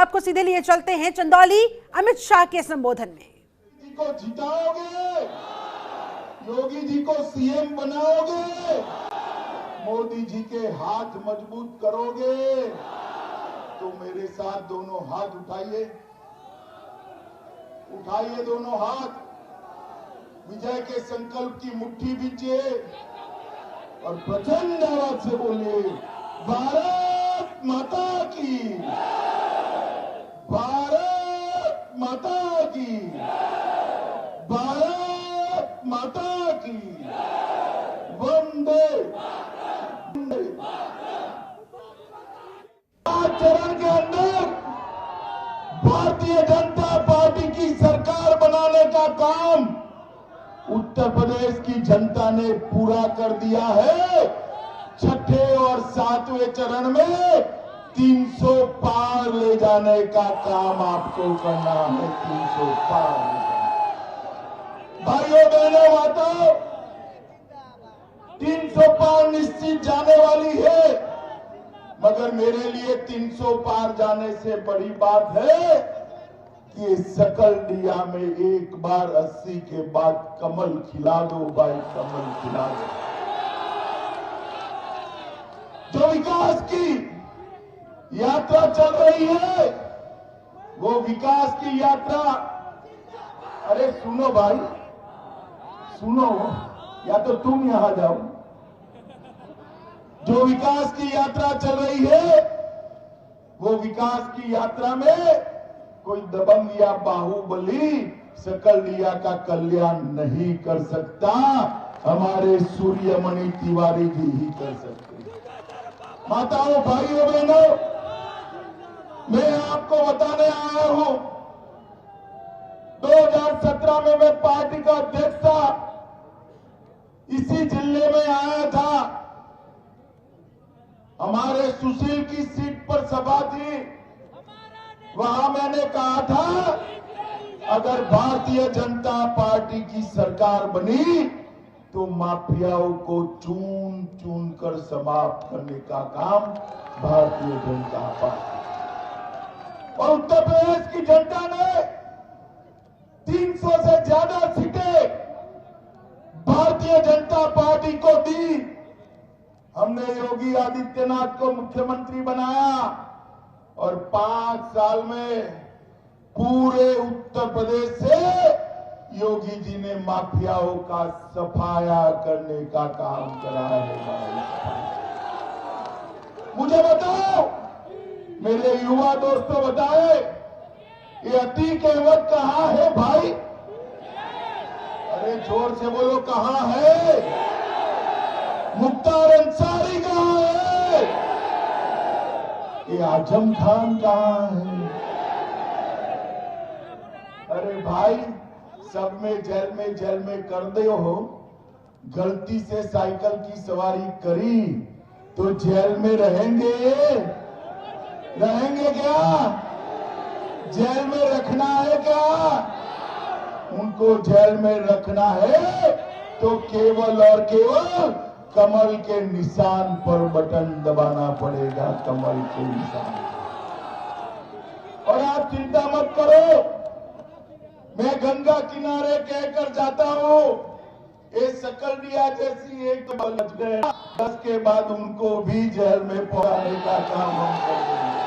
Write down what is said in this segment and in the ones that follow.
आपको सीधे लिए चलते हैं चंदौली अमित शाह के संबोधन में। जी को जिताओगे, योगी जी को सीएम बनाओगे, मोदी जी के हाथ मजबूत करोगे, तो मेरे साथ दोनों हाथ उठाइए, उठाइए दोनों हाथ, विजय के संकल्प की मुट्ठी बीजिए और प्रचंड आवाज से बोलिए, भारत माता की, भारत माता की, भारत माता की, वंदे। आज चरण के अंदर भारतीय जनता पार्टी की सरकार बनाने का काम उत्तर प्रदेश की जनता ने पूरा कर दिया है। छठे और सातवें चरण में 300 पार ले जाने का काम आपको करना है। 300 पार ले जाना। भाइयों बहनों माताओं, 300 पार निश्चित जाने वाली है, मगर मेरे लिए 300 पार जाने से बड़ी बात है कि सकल दिया में एक बार 80 के बाद कमल खिला दो भाई, कमल खिला दो। जो विकास की यात्रा चल रही है, वो विकास की यात्रा, अरे सुनो भाई, सुनो, या तो तुम यहां जाओ। जो विकास की यात्रा चल रही है, वो विकास की यात्रा में कोई दबंग या बाहुबली सकल दिया का कल्याण नहीं कर सकता, हमारे सूर्यमणि तिवारी जी ही कर सकते। माताओं, भाइयों, बहनों, मैं आपको बताने आया हूं, 2017 में मैं पार्टी का अध्यक्ष था, इसी जिले में आया था, हमारे सुशील की सीट पर सभा थी, वहां मैंने कहा था अगर भारतीय जनता पार्टी की सरकार बनी तो माफियाओं को चून चून कर समाप्त करने का काम भारतीय जनता पार्टी, और उत्तर प्रदेश की जनता ने 300 से ज्यादा सीटें भारतीय जनता पार्टी को दी। हमने योगी आदित्यनाथ को मुख्यमंत्री बनाया और 5 साल में पूरे उत्तर प्रदेश से योगी जी ने माफियाओं का सफाया करने का काम करा है। मुझे बताओ, मेरे युवा दोस्तों बताए, ये अतीक अहमद कहां है भाई? अरे जोर से बोलो, कहां है? मुख्तार अंसारी कहां है? ये आजम खान कहां है? अरे भाई, सब में जेल में कर दे हो, गलती से साइकिल की सवारी करी तो जेल में रहेंगे? रहेंगे क्या? जेल में रखना है क्या? उनको जेल में रखना है तो केवल और केवल कमल के निशान पर बटन दबाना पड़ेगा, कमल के निशान। और आप चिंता मत करो, मैं गंगा किनारे कहकर जाता हूं, ये सकलडिया जैसी एक तो बच गए, 10 के बाद उनको भी जेल में पहुंचाने का काम हम कर देंगे।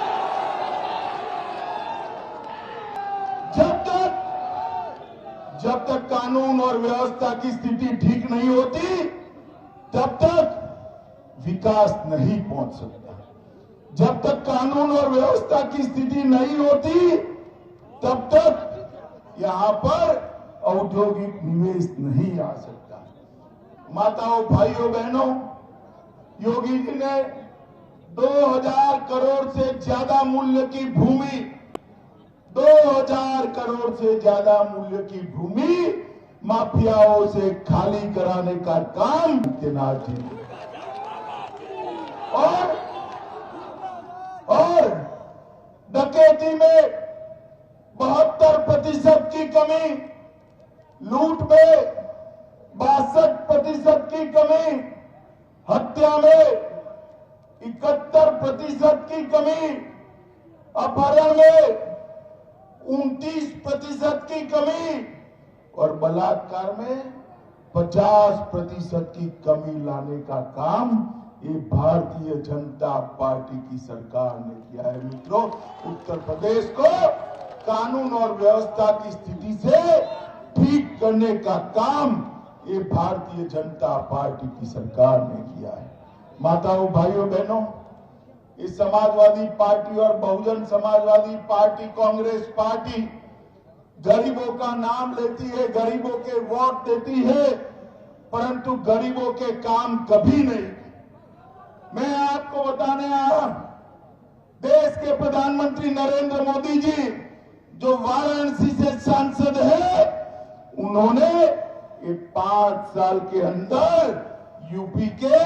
जब तक कानून और व्यवस्था की स्थिति ठीक नहीं होती, तब तक विकास नहीं पहुंच सकता। जब तक कानून और व्यवस्था की स्थिति नहीं होती, तब तक यहां पर औद्योगिक निवेश नहीं आ सकता। माताओं, भाइयों, बहनों, योगी जी ने 2000 करोड़ से ज्यादा मूल्य की भूमि, 2000 करोड़ से ज्यादा मूल्य की भूमि माफियाओं से खाली कराने का काम आदित्यनाथ जी ने, और डकैती में 72% की कमी, लूट में 62% की कमी, हत्या में 71% की कमी, अपहरण में 29% की कमी और बलात्कार में 50% की कमी लाने का काम ये भारतीय जनता पार्टी की सरकार ने किया है। मित्रों, उत्तर प्रदेश को कानून और व्यवस्था की स्थिति से ठीक करने का काम ये भारतीय जनता पार्टी की सरकार ने किया है। माताओं, भाइयों, बहनों, ये समाजवादी पार्टी और बहुजन समाजवादी पार्टी, कांग्रेस पार्टी गरीबों का नाम लेती है, गरीबों के वोट देती है, परंतु गरीबों के काम कभी नहीं। मैं आपको बताने आया, देश के प्रधानमंत्री नरेंद्र मोदी जी जो वाराणसी से सांसद है, उन्होंने ये 5 साल के अंदर यूपी के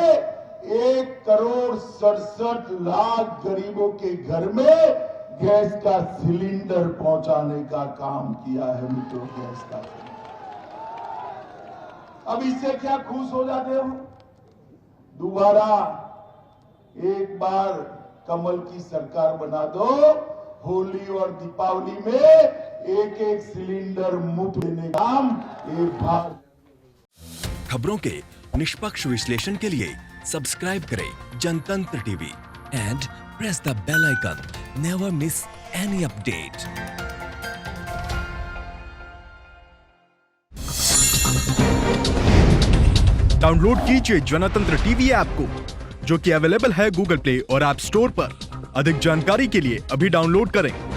1,67,00,000 गरीबों के घर में गैस का सिलेंडर पहुंचाने का काम किया है। मित्रों, गैस का अब इससे क्या खुश हो जाते हो? दोबारा एक बार कमल की सरकार बना दो, होली और दीपावली में एक सिलेंडर मुफ्त देने का काम ये भारत। खबरों के निष्पक्ष विश्लेषण के लिए सब्सक्राइब करें Jantantra TV and press the bell icon. Never miss any update. Download कीजिए जनतंत्र टीवी ऐप को, जो कि अवेलेबल है गूगल प्ले और ऐप स्टोर पर। अधिक जानकारी के लिए अभी डाउनलोड करें।